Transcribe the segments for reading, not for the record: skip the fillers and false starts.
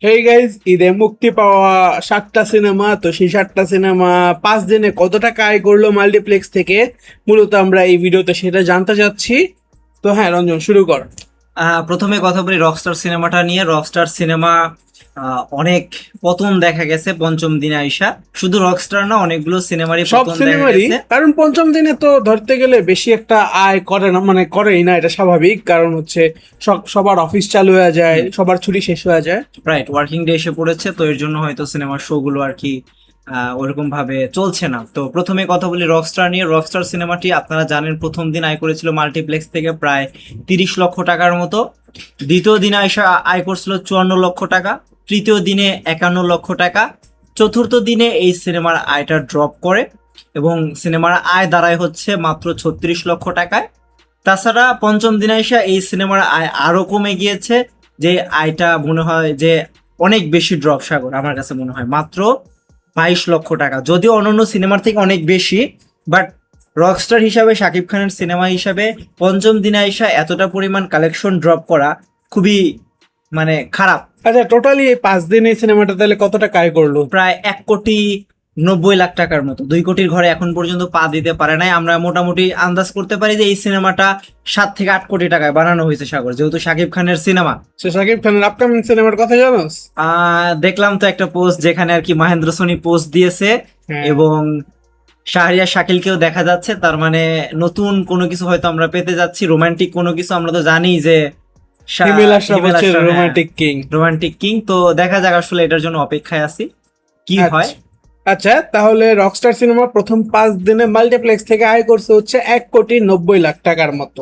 Hey guys, ঈদে মুক্তি পাওয়া 7টা সিনেমা, তো সেই 7টা সিনেমা 5 দিনে কত টাকা আয় করলো মাল্টিপ্লেক্স থেকে, মূলত আমরা এই ভিডিওতে সেটা জানতে চাচ্ছি। তো হ্যাঁ রঞ্জন, শুরু কর। প্রথমে কথা বলি রকস্টার সিনেমাটা নিয়ে। রকস্টার সিনেমা অনেক পতন দেখা গেছে পঞ্চম দিনে আইসা। শুধু রকস্টার না, অনেকগুলো সিনেমারই সব পতন দেখা সিনেমারই, গেছে। কারণ পঞ্চম দিনে তো ধরতে গেলে বেশি একটা আয় করে না, মানে করেই না, এটা স্বাভাবিক। কারণ হচ্ছে সবার অফিস চালু হয়ে যায়, সবার ছুটি শেষ হয়ে যায়। রাইট, ওয়ার্কিং ডে এসে পড়েছে, তো এর জন্য হয়তো সিনেমার শো গুলো আর কি ওরকম ভাবে চলছে না। তো প্রথমে কথা বলি রকস্টার নিয়ে। রকস্টার সিনেমাটি আপনারা জানেন প্রথম দিন আয় করেছিল মাল্টিপ্লেক্স থেকে প্রায় 30 লক্ষ টাকার মতো। দ্বিতীয় দিনে আয়সা আয় করছিল 54 লক্ষ টাকা। তৃতীয় দিনে 51 লক্ষ টাকা। চতুর্থ দিনে এই সিনেমার আয়টা ড্রপ করে এবং সিনেমার আয় দাঁড়ায় হচ্ছে মাত্র 36 লক্ষ টাকায়। তাছাড়া পঞ্চম দিনে এসে এই সিনেমার আয় আরো কমে গিয়েছে, যে আয়টা মনে হয় যে অনেক বেশি ড্রপ। সাগর, আমার কাছে মনে হয় মাত্র 22 লক্ষ টাকা, যদিও অন্যান্য সিনেমার থেকে অনেক বেশি। বাট রকস্টার হিসাবে, শাকিব খানের সিনেমা হিসাবে পঞ্চম দিনে আইসা এতটা পরিমাণ কালেকশন ড্রপ করা খুবই মানে খারাপ। আচ্ছা, টোটালি এই 5 দিনে এই সিনেমাটা তাহলে কত টাকা আয় করলো? প্রায় 1,90,00,000 টাকার মতো। 2 কোটির ঘরে এখন পর্যন্ত পা দিতে পারে নাই। আমরা মোটামুটি আন্দাজ করতে পারি যে এই সিনেমাটা 7 থেকে 8 কোটি টাকায় বানানো হয়েছে সাগর, যেহেতু শাকিব খানের সিনেমা। সে শাকিব খানের আপকামিং সিনেমার কথা জানোস? দেখলাম তো একটা পোস্ট, যেখানে আর কি মহেন্দ্র সোনি পোস্ট দিয়েছে হ্যাঁ। এবং শাহরিয়ার শাকিলকেও দেখা যাচ্ছে। তার মানে নতুন কোনো কিছু হয়তো আমরা পেতে যাচ্ছি, রোমান্টিক কোনো কিছু। আমরা তো জানি যে হিমেল আশরাফ হচ্ছে রোমান্টিক কিং। Romantic king. তো দেখা যাক, আসলে এটার জন্য অপেক্ষায় আছি কি হয়। আচ্ছা, তাহলে রকস্টার সিনেমা প্রথম 5 দিনে মাল্টিপ্লেক্স থেকে আয় করছে হচ্ছে 1,90,00,000 টাকার মতো।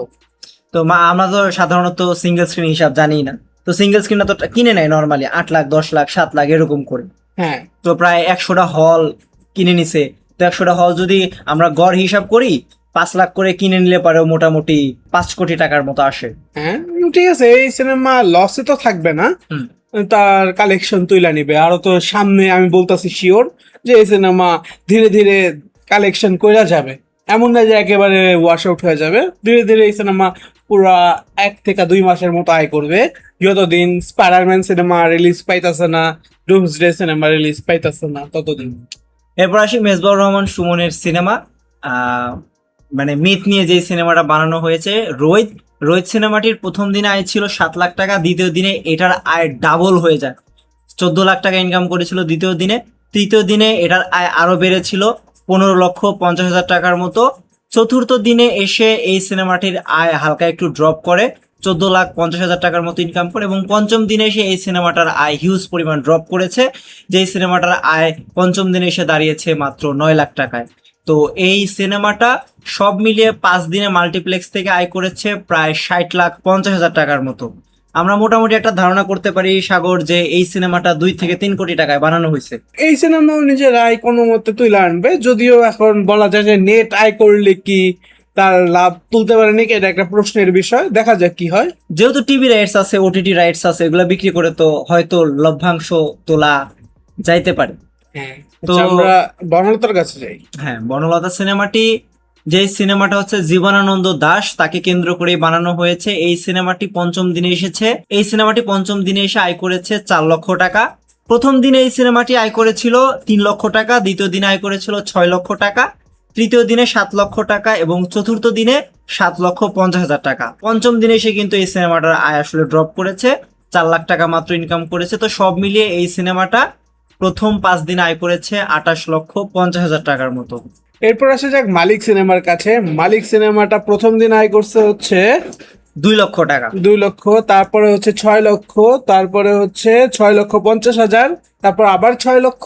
তো আমরা তো সাধারণত সিঙ্গেল স্ক্রিন হিসাব জানি না। তো সিঙ্গেল স্ক্রিনটা তো কিনে নেয় নর্মালি 8 লাখ, 10 লাখ, 7 লাখ এরকম করে। হ্যাঁ। তো প্রায় 100টা হল কিনে নিছে। তো 100টা হল যদি আমরা গড় হিসাব করি, 5 লাখ করে কিনে নিলে পারে মোটামুটি 5 কোটি টাকার মতো আসে। হ্যাঁ, ঠিক আছে, এই সিনেমা লসে তো থাকবে না, হুম। তার কালেকশন তুইলা নিবে আরো। তো সামনে আমি বলতাছি শিওর যে এই সিনেমা ধীরে ধীরে কালেকশন কইরা যাবে, এমন না যে একেবারে ওয়াশ আউট হয়ে যাবে। ধীরে ধীরে এই সিনেমা পুরা 1 থেকে 2 মাসের মতো আয় করবে, যতদিন স্পাইডারম্যান সিনেমা রিলিজ পাইতাছে না, ডুমসডে সিনেমা রিলিজ পাইতাছে না ততদিন। এরপর আসি মেজবাহুর রহমান সুমনের সিনেমা। আহ, মানে মিথ নিয়ে যে সিনেমাটা বানানো হয়েছে, রোহিত। রোহিত সিনেমাটির প্রথম দিনে আয় ছিল 7 লাখ টাকা। দ্বিতীয় দিনে এটার আয় ডাবল হয়ে যায়, 14 লাখ টাকা ইনকাম করেছিল দ্বিতীয় দিনে। তৃতীয় দিনে এটার আয় আরো বেড়েছিল 15,50,000 টাকার মতো। চতুর্থ দিনে এসে এই সিনেমাটির আয় হালকা একটু ড্রপ করে 14,50,000 টাকার মতো ইনকাম করে, এবং পঞ্চম দিনে এসে এই সিনেমাটার আয় হিউজ পরিমাণ ড্রপ করেছে, যে সিনেমাটার আয় পঞ্চম দিনে এসে দাঁড়িয়েছে মাত্র 9 লাখ টাকায়। তো এই সিনেমাটা সব মিলিয়ে 5 দিনে মাল্টিপ্লেক্স থেকে আয় করেছে প্রায় 60,50,000 টাকার মতো। আমরা মোটামুটি একটা ধারণা করতে পারি সাগর, যে এই সিনেমাটা 2 থেকে 3 কোটি টাকায় বানানো হয়েছে। এই সিনেমাও নিজের আয় কোনো মতে তুলে আনবে, যদিও এখন বলা যায় যে নেট আয় করলে কি তার লাভ তুলতে পারে নাকি, এটা একটা প্রশ্নের বিষয়। দেখা যাক কি হয়। যেহেতু টিভি রাইটস আছে, ওটিটি রাইটস আছে, এগুলো বিক্রি করে তো হয়তো লভ্যাংশ তোলা যাইতে পারে। হ্যাঁ, তো আমরা বনলতার কাছে যাই। হ্যাঁ, বনলতা সিনেমাটি, যে সিনেমাটা হচ্ছে জীবনানন্দ দাশ, তাকে কেন্দ্র করে বানানো হয়েছে। এই সিনেমাটি পঞ্চম দিনে এসেছে। এই সিনেমাটি পঞ্চম দিনে এসে আয় করেছে 4 লক্ষ টাকা। প্রথম দিনে এই সিনেমাটি আয় করেছিল 3 লক্ষ টাকা। দ্বিতীয় দিনে আয় করেছিল 6 লক্ষ টাকা। তৃতীয় দিনে 7 লক্ষ টাকা এবং চতুর্থ দিনে 7,50,000 টাকা। পঞ্চম দিনে এসে কিন্তু এই সিনেমাটার আয় আসলে ড্রপ করেছে, 4 লাখ টাকা মাত্র ইনকাম করেছে। তো সব মিলিয়ে এই সিনেমাটা প্রথম 5 দিন আয় করেছে 28,50,000 টাকার মতো। এরপর আসা যাক মালিক সিনেমার কাছে। মালিক সিনেমাটা প্রথম দিন আয় করছে হচ্ছে 2 লক্ষ টাকা। 2 লক্ষ, তারপরে হচ্ছে 6 লক্ষ, তারপরে হচ্ছে 6,50,000, তারপর আবার 6 লক্ষ,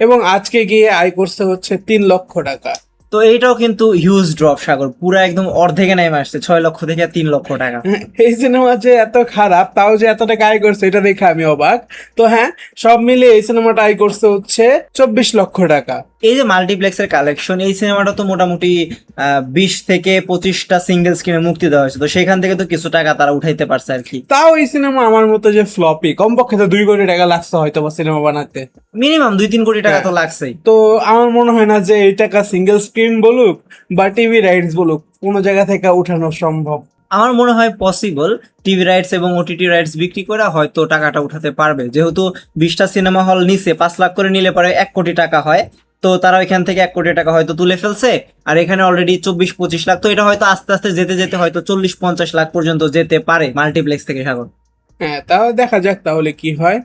এবং আজকে গিয়ে আয় করছে হচ্ছে 3 লক্ষ টাকা। তো এইটাও কিন্তু হিউজ ড্রপ সাগর, পুরো একদম অর্ধেকে নেমে আসছে, 6 লক্ষ থেকে 3 লক্ষ টাকা। এই সিনেমা যে এত খারাপ তাও যে এত টাকা আয় করছে, এটা দেখে আমি অবাক। তো হ্যাঁ, সব মিলিয়ে এই সিনেমাটা আয় করছে হচ্ছে 24 লক্ষ টাকা। এই যে মাল্টিপ্লেক্সের কালেকশন, এই সিনেমাটা তো মোটামুটি 20 থেকে 25টা সিঙ্গেল স্ক্রিনে মুক্তি দেওয়া হয়েছে, তো সেখান থেকে তো কিছু টাকা তারা উঠাইতে পারছে আর কি। তাও এই সিনেমা আমার মতো যে ফ্লপি, কমপক্ষে তো 2 কোটি টাকা লাগছে হয়তো বা সিনেমা বানাতে। মিনিমাম 2-3 কোটি টাকা তো হ্যাঁ। লাগছেই। তো আমার মনে হয় না যে এই টাকা সিঙ্গেল স্ক্রিন বলুক বা টিভি রাইটস বলুক কোনো জায়গা থেকে উঠানো সম্ভব। আমার মনে হয় পসিবল, টিভি রাইটস এবং ওটিটি রাইটস বিক্রি করে হয়তো টাকাটা উঠাতে পারবে, যেহেতু 20টা সিনেমা হল নিচে 5 লাখ করে নিলে পরে 1 কোটি টাকা হয়। তো তারা এখান থেকে 1 কোটি টাকা হয়তো তুলে ফেলছে, আর এখানে অলরেডি 24-25 লাখ, তো এটা হয়তো আস্তে আস্তে যেতে যেতে হয়তো 40-50 লাখ পর্যন্ত যেতে পারে মাল্টিপ্লেক্স থেকে। সাগর, হ্যাঁ, তাও দেখা যাক তাহলে কি হয়।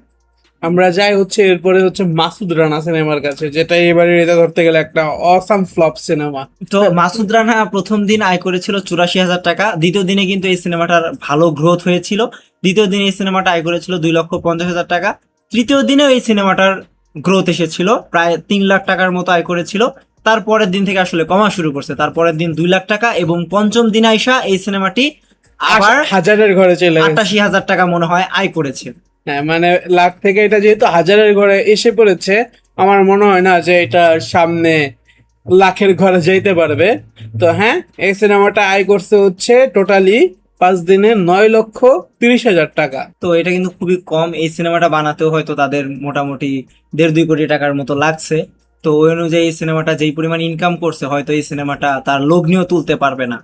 আমরা যাই হচ্ছে এরপরে হচ্ছে মাসুদ রানা সিনেমার কাছে, যেটা এবারে এটা ধরতে গেলে একটা অসাম ফ্লপ সিনেমা। তো মাসুদ রানা প্রথম দিন আয় করেছিল 84,000 টাকা। দ্বিতীয় দিনে কিন্তু এই সিনেমাটার ভালো গ্রোথ হয়েছিল। দ্বিতীয় দিনে এই সিনেমাটা আয় করেছিল 2,50,000 টাকা। তৃতীয় দিনেও এই সিনেমাটার গ্রোথ এসেছিল, প্রায় 3 লাখ টাকার মতো আয় করেছিল। তারপরের দিন থেকে আসলে কমা শুরু করছে, তারপরের দিন 2 লাখ টাকা, এবং পঞ্চম দিনে আইসা এই সিনেমাটি আবার হাজারের ঘরে চলে গেছে। 88,000 টাকা মনে হয় আয় করেছে। হ্যাঁ, মানে লাখ থেকে এটা যেহেতু হাজারের ঘরে এসে পড়েছে, আমার মনে হয় না যে এটা সামনে লাখের ঘরে যেতে পারবে। তো হ্যাঁ, এই সিনেমাটা আয় করছে হচ্ছে টোটালি 5 দিনে 9,30,000 টাকা। তো এটা কিন্তু খুবই কম। এই সিনেমাটা বানাতেও হয়তো তাদের মোটামুটি 1.5-2 কোটি টাকার মতো লাগছে। তো ওই অনুযায়ী এই সিনেমাটা যেই পরিমাণ ইনকাম করছে, হয়তো এই সিনেমাটা তার লগ্নিও তুলতে পারবে না।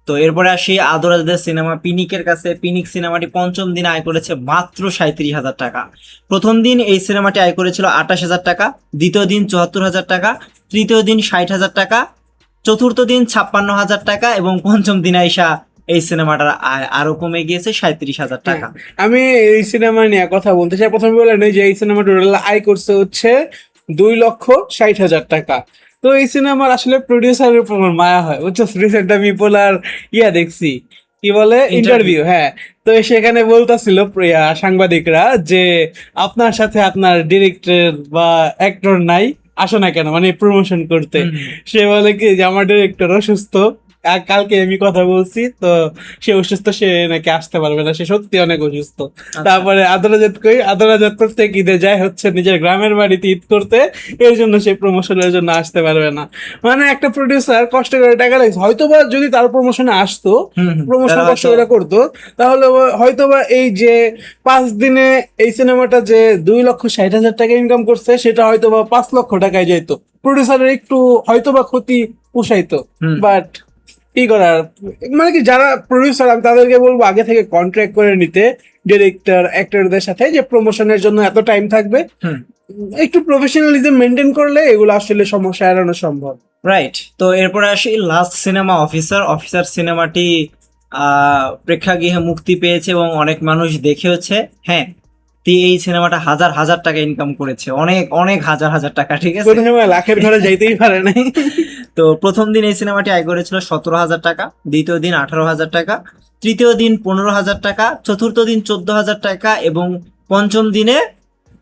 তো এরপরে আসি আদরাজদের সিনেমা পিনিকের কাছে। পিনিক সিনেমাটি পঞ্চম দিন আয় করেছে মাত্র 37,000 টাকা। প্রথম দিন এই সিনেমাটি আয় করেছিল 28,000 টাকা, দ্বিতীয় দিন 74,000 টাকা, তৃতীয় দিন 60,000 টাকা, চতুর্থ দিন 56,000 টাকা, এবং পঞ্চম দিন আইসা এই সিনেমাটার আয় আরো কমে গিয়েছে 37,000 টাকা। আমি এই সিনেমা নিয়ে কথা বলতে চাই। প্রথমে বললেন যে এই সিনেমা টোটাল আয় করছে হচ্ছে 2,60,000 টাকা। তো এই সিনেমার আসলে প্রডিউসারের উপর আমার মায়া হয়, বুঝছো। রিসেন্ট আমি পোলার দেখছি, কি বলে, ইন্টারভিউ। হ্যাঁ, তো সেখানে বলতেছিল সাংবাদিকরা যে আপনার সাথে আপনার ডিরেক্টর বা অ্যাক্টর নাই, আসো না কেন, মানে প্রমোশন করতে। সে বলে কি যে আমার ডিরেক্টর অসুস্থ, কালকে আমি কথা বলছি, তো সে অসুস্থ, সে নাকি আসতে পারবে না, সে সত্যি অনেক অসুস্থ। তারপরে আদরাজাত প্রত্যেক ঈদে যায় হচ্ছে নিজের গ্রামের বাড়িতে ঈদ করতে, এর জন্য সে প্রমোশনের জন্য আসতে পারবে না। মানে একটা প্রডিউসার কষ্ট করে টাকা লাগছে, হয়তোবা যদি তার প্রমোশনে আসতো, প্রমোশন কষ্ট করে করতো, তাহলে হয়তোবা এই যে 5 দিনে এই সিনেমাটা যে 2,60,000 টাকা ইনকাম করছে, সেটা হয়তোবা 5 লক্ষ টাকায় যেত। প্রডিউসারের একটু হয়তোবা ক্ষতি পোষাইতো, বাট কি করার। মানে কি, যারা প্রডিউসার, আমি তাদেরকে বলবো আগে থেকে কন্ট্রাক্ট করে নিতে ডিরেক্টর অ্যাক্টরদের সাথে, যে প্রমোশনের জন্য এত টাইম থাকবে। একটু প্রফেশনালিজম মেনটেন করলে এগুলো আসলে সমস্যা এড়ানো সম্ভব। রাইট। তো এরপরে আসি লাস্ট সিনেমা অফিসার। অফিসার সিনেমাটি প্রেক্ষাগৃহে মুক্তি পেয়েছে এবং অনেক মানুষ দেখেওছে। হ্যাঁ, এই সিনেমাটা হাজার হাজার টাকা ইনকাম করেছে, অনেক অনেক হাজার হাজার টাকা, ঠিক আছে। কোনো সময় লাখের ঘরে যাইতেই পারে নাই। তো প্রথম দিন এই সিনেমাটি আয় করেছিল 17,000 টাকা, দ্বিতীয় দিন 18,000 টাকা, তৃতীয় দিন 15,000 টাকা, চতুর্থ দিন 14,000 টাকা, এবং পঞ্চম দিনে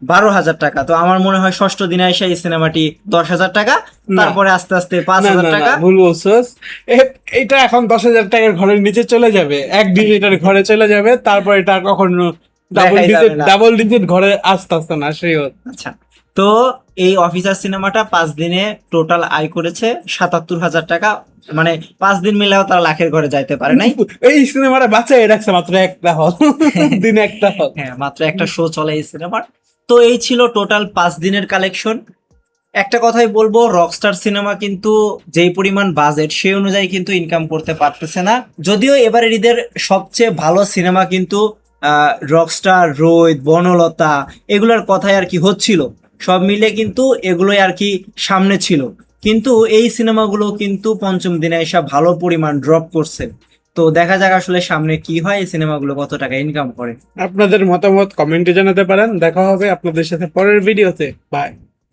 12,000 টাকা। তো আমার মনে হয় ষষ্ঠ দিনে এসে এই সিনেমাটি 10,000 টাকা, তারপরে আস্তে আস্তে 5,000 টাকা। ভুল বলছস, এটা এখন 10,000 টাকার ঘরের নিচে চলে যাবে, এক ডিজিটের ঘরে চলে যাবে, তারপর এটা কখনো ডাবল ডিজিট ঘরে আসতে আসতে না, শিওর। আচ্ছা, তো এই অফিসার সিনেমাটা 5 দিনে টোটাল আয় করেছে 77,000 টাকা। মানে 5 দিন মিলেও তারা লাখের ঘরে যাইতে পারে নাই। এই সিনেমাটা বাঁচাই রাখছে মাত্র একটা হল, দিনে একটা হল। হ্যাঁ, মাত্র একটা শো চলে এই সিনেমার। তো এই ছিল টোটাল 5 দিনের কালেকশন। একটা কথাই বলবো, রকস্টার সিনেমা কিন্তু যেই পরিমাণ বাজেট সেই অনুযায়ী কিন্তু ইনকাম করতে পারতেছে না। যদিও এবারের ঈদের সবচেয়ে ভালো সিনেমা কিন্তু রকস্টার, রোহিত, বনলতা, এগুলোর কথাই আর কি হচ্ছিল। সব মিলে কিন্তু এগুলোই আর কি সামনে ছিল, কিন্তু এই সিনেমাগুলো কিন্তু পঞ্চম দিনে এসে ভালো পরিমাণ ড্রপ করছে। তো দেখা যাক আসলে সামনে কি হয়, এই সিনেমাগুলো কত টাকা ইনকাম করে। আপনাদের মতামত কমেন্টে জানাতে পারেন। দেখা হবে আপনাদের সাথে পরের ভিডিওতে। বাই।